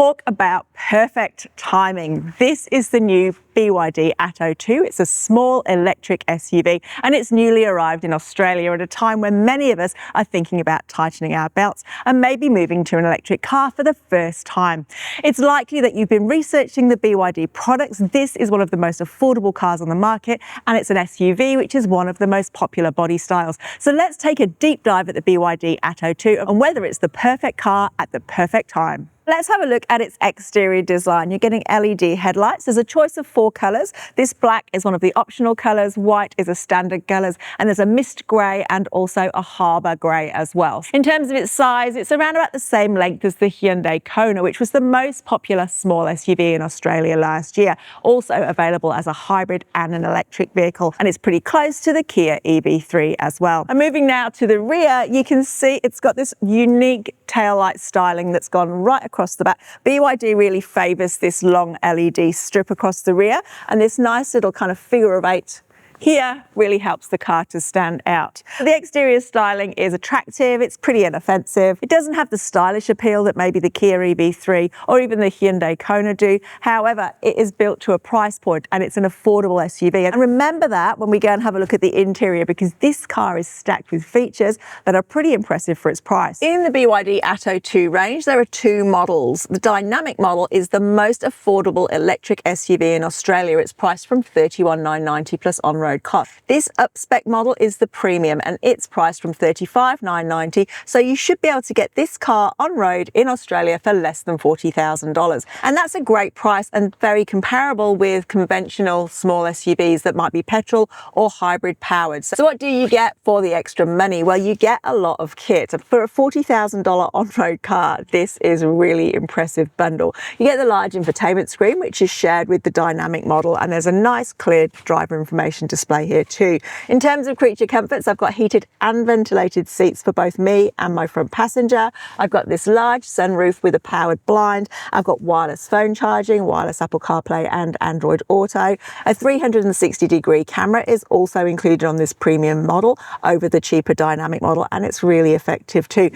talk about perfect timing. This is the new BYD Atto 2. It's a small electric SUV and it's newly arrived in Australia at a time when many of us are thinking about tightening our belts and maybe moving to an electric car for the first time. It's likely that you've been researching the BYD products. This is one of the most affordable cars on the market and it's an SUV, which is one of the most popular body styles. So let's take a deep dive at the BYD Atto 2 and whether it's the perfect car at the perfect time. Let's have a look at its exterior design. You're getting LED headlights. There's a choice of 4 colours. This black is one of the optional colours, white is a standard colours, and there's a mist grey and also a harbour grey as well. In terms of its size, it's around about the same length as the Hyundai Kona, which was the most popular small SUV in Australia last year, also available as a hybrid and an electric vehicle, and it's pretty close to the Kia EV3 as well. And moving now to the rear, you can see it's got this unique taillight styling that's gone right across the back. BYD really favours this long LED strip across the rear, and this nice little kind of figure of 8 here really helps the car to stand out. The exterior styling is attractive, it's pretty inoffensive. It doesn't have the stylish appeal that maybe the Kia EV3 or even the Hyundai Kona do. However, it is built to a price point and it's an affordable SUV. And remember that when we go and have a look at the interior, because this car is stacked with features that are pretty impressive for its price. In the BYD Atto 2 range, there are 2 models. The dynamic model is the most affordable electric SUV in Australia. It's priced from $31,990 plus on-road cost. This up-spec model is the premium and it's priced from $35,990, so you should be able to get this car on road in Australia for less than $40,000. And that's a great price and very comparable with conventional small SUVs that might be petrol or hybrid powered. So what do you get for the extra money? Well, you get a lot of kit. For a $40,000 on-road car, this is a really impressive bundle. You get the large infotainment screen, which is shared with the dynamic model, and there's a nice clear driver information display here too. In terms of creature comforts, I've got heated and ventilated seats for both me and my front passenger. I've got this large sunroof with a powered blind. I've got wireless phone charging, wireless Apple CarPlay and Android Auto. A 360-degree camera is also included on this premium model over the cheaper dynamic model, and it's really effective too.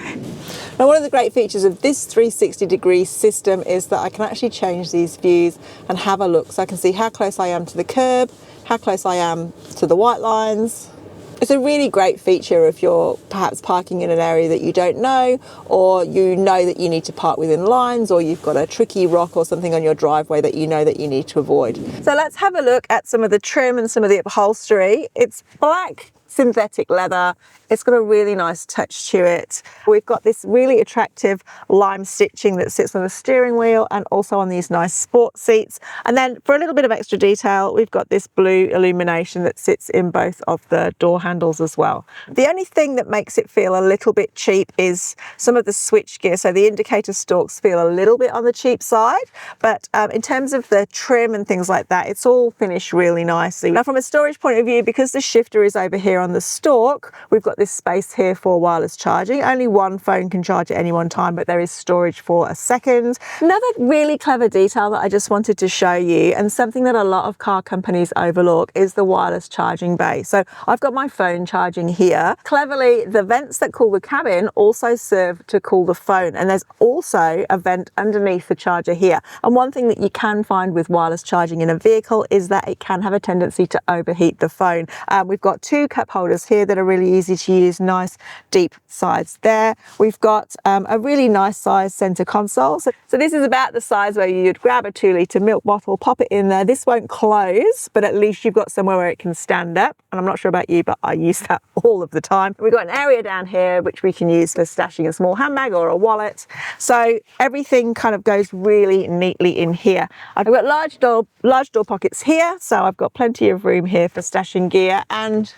Now, one of the great features of this 360-degree system is that I can actually change these views and have a look, so I can see how close I am to the curb, how close I am to the white lines. It's a really great feature if you're perhaps parking in an area that you don't know, or you know that you need to park within lines, or you've got a tricky rock or something on your driveway that you know that you need to avoid. So let's have a look at some of the trim and some of the upholstery. It's black synthetic leather. It's got a really nice touch to it. We've got this really attractive lime stitching that sits on the steering wheel and also on these nice sport seats. And then for a little bit of extra detail, we've got this blue illumination that sits in both of the door handles as well. The only thing that makes it feel a little bit cheap is some of the switch gear. So the indicator stalks feel a little bit on the cheap side, but in terms of the trim and things like that, it's all finished really nicely. Now, from a storage point of view, because the shifter is over here on the stalk, we've got this space here for wireless charging. Only one phone can charge at any one time, but there is storage for a second. Another really clever detail that I just wanted to show you, and something that a lot of car companies overlook, is the wireless charging bay. So I've got my phone charging here. Cleverly, the vents that cool the cabin also serve to cool the phone, and there's also a vent underneath the charger here. And one thing that you can find with wireless charging in a vehicle is that it can have a tendency to overheat the phone. We've got 2 cup holders here that are really easy to use, nice deep sides there. We've got a really nice size center console. So this is about the size where you'd grab a 2-litre milk bottle, pop it in there. This won't close, but at least you've got somewhere where it can stand up. And I'm not sure about you, but I use that all of the time. We've got an area down here which we can use for stashing a small handbag or a wallet. So everything kind of goes really neatly in here. I've got large door pockets here, so I've got plenty of room here for stashing gear, and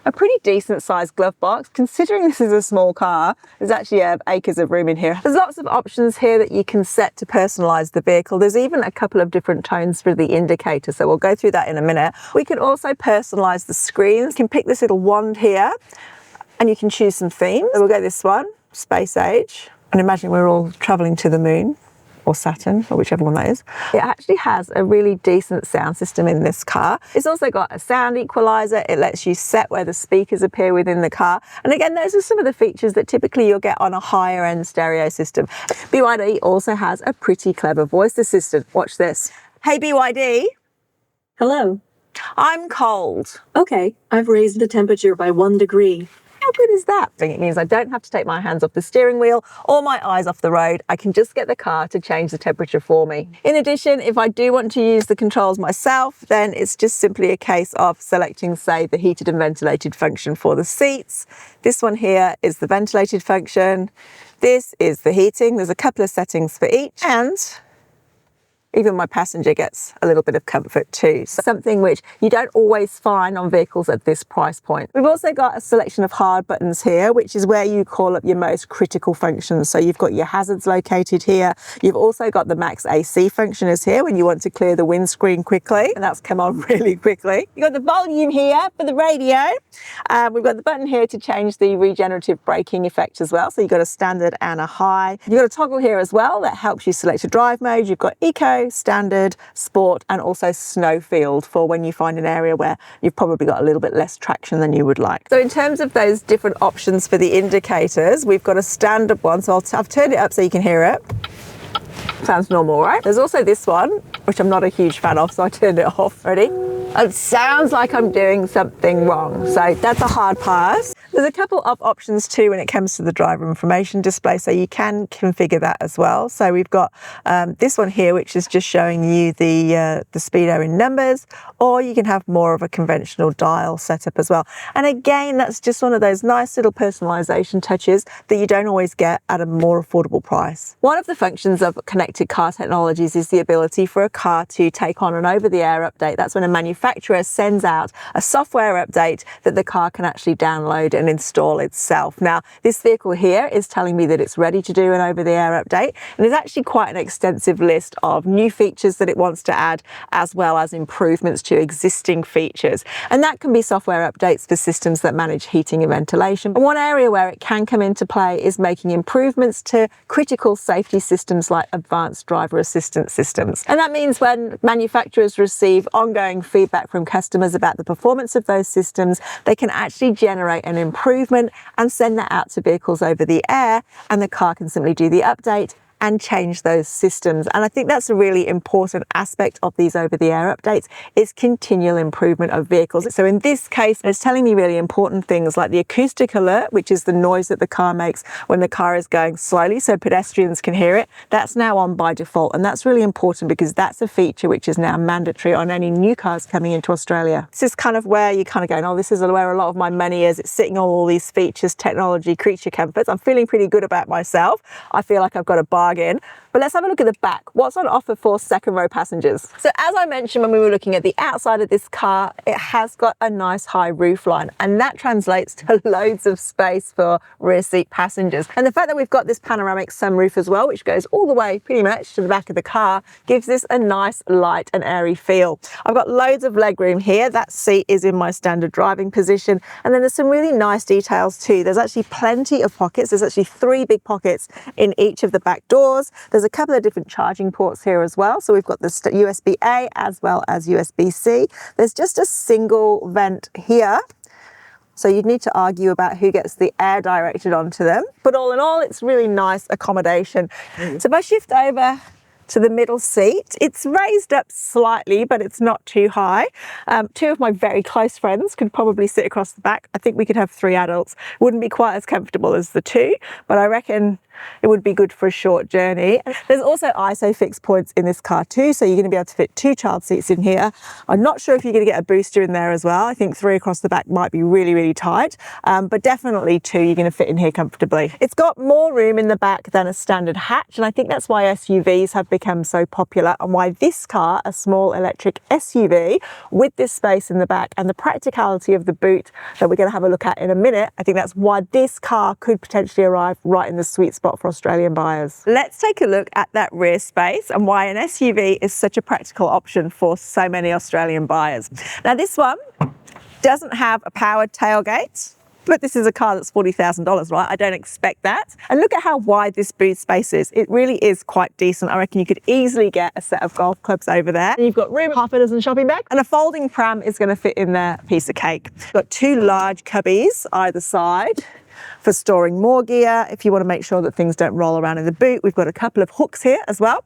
a pretty decent sized glove box. Considering this is a small car, there's actually acres of room in here. There's lots of options here that you can set to personalize the vehicle. There's even a couple of different tones for the indicator, so we'll go through that in a minute. We can also personalize the screens. You can pick this little wand here and you can choose some themes. So we'll go this one, space age, and imagine we're all traveling to the moon. or Saturn, or whichever one that is. It actually has a really decent sound system in this car. It's also got a sound equalizer. It lets you set where the speakers appear within the car. And again, those are some of the features that typically you'll get on a higher end stereo system. BYD also has a pretty clever voice assistant. Watch this. Hey BYD. Hello. I'm cold. Okay, I've raised the temperature by 1 degree. How good is that? It means I don't have to take my hands off the steering wheel or my eyes off the road. I can just get the car to change the temperature for me. In addition, if I do want to use the controls myself, then it's just simply a case of selecting, say, the heated and ventilated function for the seats. This one here is the ventilated function. This is the heating. There's a couple of settings for each, and even my passenger gets a little bit of comfort too. So something which you don't always find on vehicles at this price point. We've also got a selection of hard buttons here, which is where you call up your most critical functions. So you've got your hazards located here. You've also got the max AC function is here when you want to clear the windscreen quickly, and that's come on really quickly. You've got the volume here for the radio. We've got the button here to change the regenerative braking effect as well. So you've got a standard and a high. You've got a toggle here as well that helps you select a drive mode. You've got eco, standard, sport, and also snowfield for when you find an area where you've probably got a little bit less traction than you would like. So in terms of those different options for the indicators, we've got a standard one. So I've turned it up so you can hear it. Sounds normal, right? There's also this one, which I'm not a huge fan of, so I turned it off. Ready? It sounds like I'm doing something wrong. So that's a hard pass. There's a couple of options too when it comes to the driver information display, so you can configure that as well. So we've got this one here, which is just showing you the speedo in numbers, or you can have more of a conventional dial setup as well. And again, that's just one of those nice little personalization touches that you don't always get at a more affordable price. One of the functions of connected car technologies is the ability for a car to take on an over-the-air update. That's when a manufacturer sends out a software update that the car can actually download and install itself. Now, this vehicle here is telling me that it's ready to do an over-the-air update, and there's actually quite an extensive list of new features that it wants to add, as well as improvements to existing features. And that can be software updates for systems that manage heating and ventilation. And one area where it can come into play is making improvements to critical safety systems like advanced driver assistance systems. And that means when manufacturers receive ongoing feedback from customers about the performance of those systems, they can actually generate an improvement and send that out to vehicles over the air, and the car can simply do the update and change those systems. And I think that's a really important aspect of these over-the-air updates, is continual improvement of vehicles. So in this case, it's telling me really important things like the acoustic alert, which is the noise that the car makes when the car is going slowly so pedestrians can hear it. That's now on by default, and that's really important because that's a feature which is now mandatory on any new cars coming into Australia. This is kind of where you kind of go, oh, this is where a lot of my money is. It's sitting on all these features, technology, creature comforts. I'm feeling pretty good about myself. I feel like I've got a bargain. But let's have a look at the back. What's on offer for second row passengers? So as I mentioned when we were looking at the outside of this car, it has got a nice high roof line, and that translates to loads of space for rear seat passengers. And the fact that we've got this panoramic sunroof as well, which goes all the way pretty much to the back of the car, gives this a nice light and airy feel. I've got loads of legroom here. That seat is in my standard driving position. And then there's some really nice details too. There's actually plenty of pockets. There's actually 3 big pockets in each of the back doors. There's a couple of different charging ports here as well. So we've got the USB-A as well as USB-C. There's just a single vent here. So you'd need to argue about who gets the air directed onto them. But all in all, it's really nice accommodation. So if I shift over to the middle seat, it's raised up slightly, but it's not too high. 2 of my very close friends could probably sit across the back. I think we could have 3 adults. Wouldn't be quite as comfortable as the 2, but I reckon it would be good for a short journey. There's also ISOFIX points in this car too, so you're going to be able to fit 2 child seats in here. I'm not sure if you're going to get a booster in there as well. I think 3 across the back might be really, really tight, but definitely 2 you're going to fit in here comfortably. It's got more room in the back than a standard hatch, and I think that's why SUVs have become so popular, and why this car, a small electric SUV with this space in the back and the practicality of the boot that we're going to have a look at in a minute, I think that's why this car could potentially arrive right in the sweet spot for Australian buyers. Let's take a look at that rear space and why an SUV is such a practical option for so many Australian buyers. Now, this one doesn't have a powered tailgate. But this is a car that's $40,000, right? I don't expect that. And look at how wide this boot space is. It really is quite decent. I reckon you could easily get a set of golf clubs over there. And you've got room, half a dozen shopping bags, and a folding pram is going to fit in there, piece of cake. You've got two large cubbies either side for storing more gear. If you want to make sure that things don't roll around in the boot, we've got a couple of hooks here as well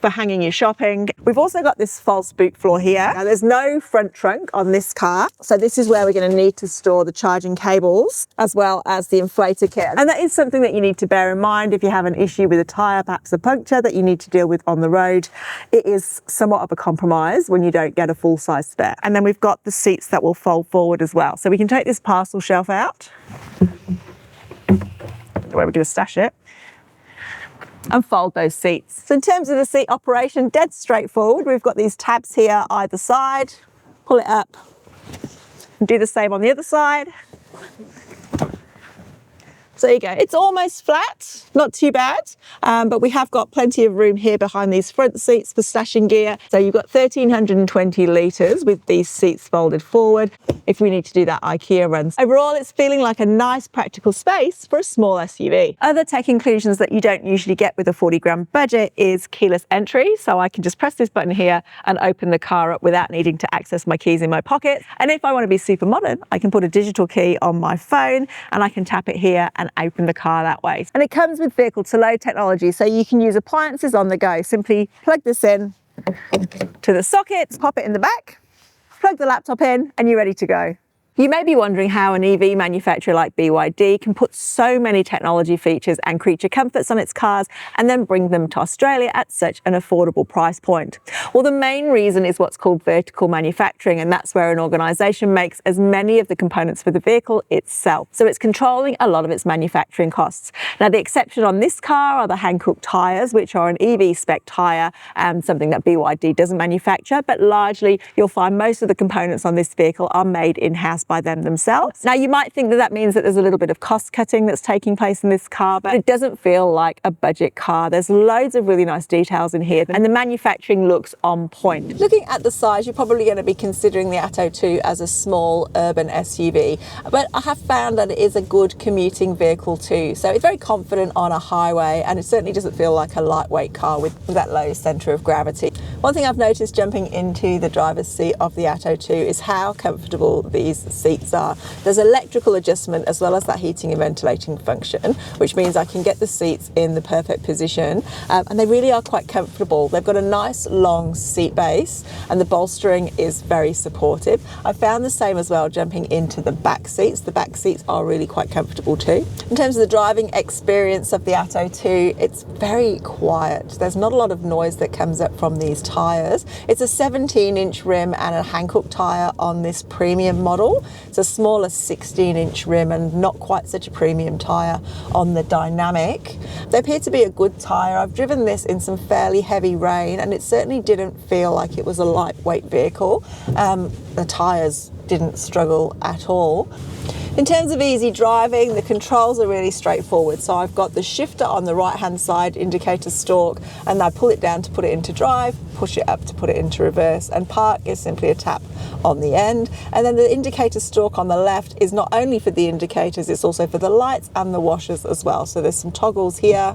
for hanging your shopping. We've also got this false boot floor here. Now there's no front trunk on this car, so this is where we're going to need to store the charging cables as well as the inflator kit. And that is something that you need to bear in mind if you have an issue with a tyre, perhaps a puncture that you need to deal with on the road. It is somewhat of a compromise when you don't get a full-size spare. And then we've got the seats that will fold forward as well. So we can take this parcel shelf out, where we're going to stash it, and fold those seats. So in terms of the seat operation, dead straightforward. We've got these tabs here either side. Pull it up and do the same on the other side. So there you go. It's almost flat, not too bad, but we have got plenty of room here behind these front seats for stashing gear. So you've got 1,320 litres with these seats folded forward if we need to do that IKEA run. Overall, it's feeling like a nice practical space for a small SUV. Other tech inclusions that you don't usually get with a 40 grand budget is keyless entry. So I can just press this button here and open the car up without needing to access my keys in my pocket. And if I want to be super modern, I can put a digital key on my phone and I can tap it here and open the car that way. And it comes with vehicle to load technology, so you can use appliances on the go. Simply plug this in to the socket, pop it in the back, plug the laptop in, and you're ready to go. You may be wondering how an EV manufacturer like BYD can put so many technology features and creature comforts on its cars and then bring them to Australia at such an affordable price point. Well, the main reason is what's called vertical manufacturing, and that's where an organisation makes as many of the components for the vehicle itself. So it's controlling a lot of its manufacturing costs. Now, the exception on this car are the hand-cooked tyres, which are an EV spec tyre and something that BYD doesn't manufacture, but largely you'll find most of the components on this vehicle are made in-house by them themselves. Now, you might think that that means that there's a little bit of cost cutting that's taking place in this car, but it doesn't feel like a budget car. There's loads of really nice details in here and the manufacturing looks on point. Looking at the size, you're probably going to be considering the Atto 2 as a small urban SUV, but I have found that it is a good commuting vehicle too. So it's very confident on a highway, and it certainly doesn't feel like a lightweight car with that low centre of gravity. One thing I've noticed jumping into the driver's seat of the Atto 2 is how comfortable these seats are. There's electrical adjustment as well as that heating and ventilating function, which means I can get the seats in the perfect position, and they really are quite comfortable. They've got a nice long seat base and the bolstering is very supportive. I found the same as well jumping into the back seats. The back seats are really quite comfortable too. In terms of the driving experience of the Atto 2, it's very quiet. There's not a lot of noise that comes up from these tyres. It's a 17-inch rim and a hand-cooked tyre on this premium model. It's a smaller 16-inch rim and not quite such a premium tyre on the Dynamic. They appear to be a good tyre. I've driven this in some fairly heavy rain and it certainly didn't feel like it was a lightweight vehicle. The tyres didn't struggle at all. In terms of easy driving, the controls are really straightforward. So I've got the shifter on the right-hand side, indicator stalk, and I pull it down to put it into drive, push it up to put it into reverse, and park is simply a tap on the end. And then the indicator stalk on the left is not only for the indicators, it's also for the lights and the washers as well. So there's some toggles here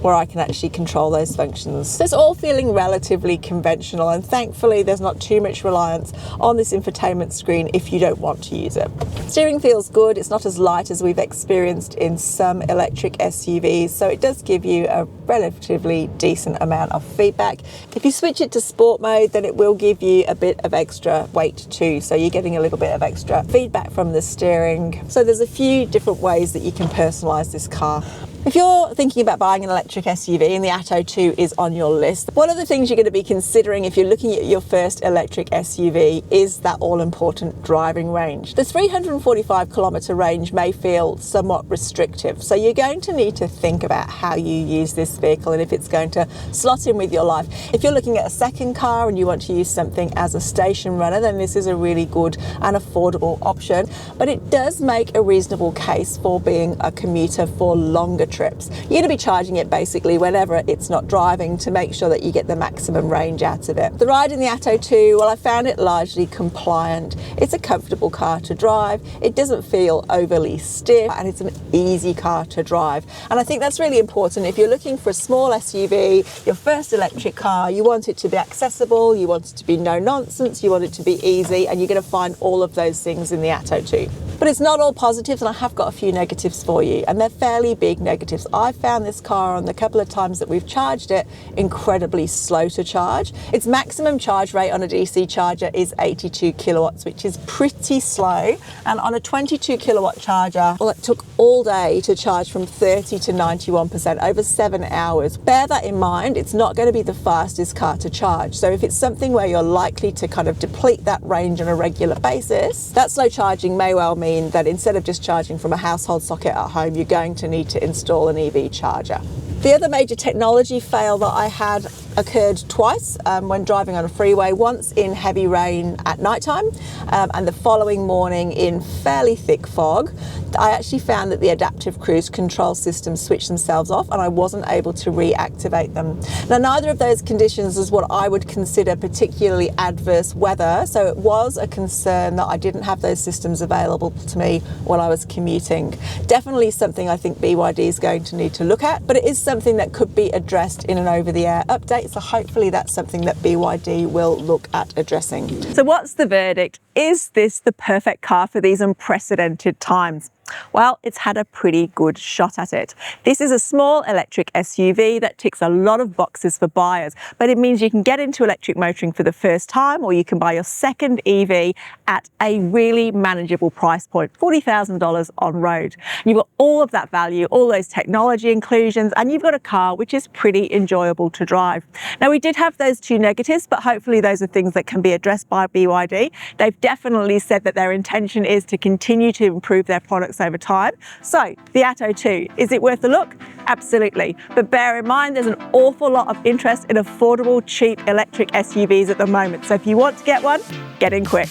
where I can actually control those functions. So it's all feeling relatively conventional, and thankfully there's not too much reliance on this infotainment screen if you don't want to use it. Steering feels good. It's not as light as we've experienced in some electric SUVs, so it does give you a relatively decent amount of feedback. If you switch it to sport mode, then it will give you a bit of extra weight too, so you're getting a little bit of extra feedback from the steering. So there's a few different ways that you can personalize this car. If you're thinking about buying an electric SUV and the Atto 2 is on your list, one of the things you're going to be considering if you're looking at your first electric SUV is that all-important driving range. The 345 kilometre range may feel somewhat restrictive, so you're going to need to think about how you use this vehicle and if it's going to slot in with your life. If you're looking at a second car and you want to use something as a station runner, then this is a really good and affordable option, but it does make a reasonable case for being a commuter for longer trips. You're going to be charging it basically whenever it's not driving to make sure that you get the maximum range out of it. The ride in the Atto 2, well, I found it largely compliant. It's a comfortable car to drive. It doesn't feel overly stiff, and it's an easy car to drive. And I think that's really important. If you're looking for a small SUV, your first electric car, you want it to be accessible, you want it to be no nonsense, you want it to be easy, and you're going to find all of those things in the Atto 2. But it's not all positives, and I have got a few negatives for you, and they're fairly big negatives. I found this car on the couple of times that we've charged it incredibly slow to charge. Its maximum charge rate on a DC charger is 82 kilowatts, which is pretty slow. And on a 22 kilowatt charger, well, it took all day to charge from 30 to 91%, over 7 hours. Bear that in mind, it's not going to be the fastest car to charge. So if it's something where you're likely to kind of deplete that range on a regular basis, that slow charging may well mean that instead of just charging from a household socket at home, you're going to need to install an EV charger. The other major technology fail that I had occurred twice when driving on a freeway, once in heavy rain at nighttime and the following morning in fairly thick fog. I actually found that the adaptive cruise control systems switched themselves off and I wasn't able to reactivate them. Now, neither of those conditions is what I would consider particularly adverse weather, so it was a concern that I didn't have those systems available to me when I was commuting. Definitely something I think BYD is going to need to look at, but it is something that could be addressed in an over-the-air update, so hopefully that's something that BYD will look at addressing. So what's the verdict? Is this the perfect car for these unprecedented times? Well, it's had a pretty good shot at it. This is a small electric SUV that ticks a lot of boxes for buyers, but it means you can get into electric motoring for the first time, or you can buy your second EV at a really manageable price point, $40,000 on road. You've got all of that value, all those technology inclusions, and you've got a car which is pretty enjoyable to drive. Now, we did have those two negatives, but hopefully those are things that can be addressed by BYD. They've definitely said that their intention is to continue to improve their products over time. So the Atto 2, is it worth a look? Absolutely. But bear in mind, there's an awful lot of interest in affordable, cheap electric SUVs at the moment. So if you want to get one, get in quick.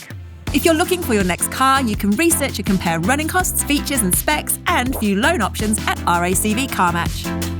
If you're looking for your next car, you can research and compare running costs, features and specs, and view loan options at RACV CarMatch.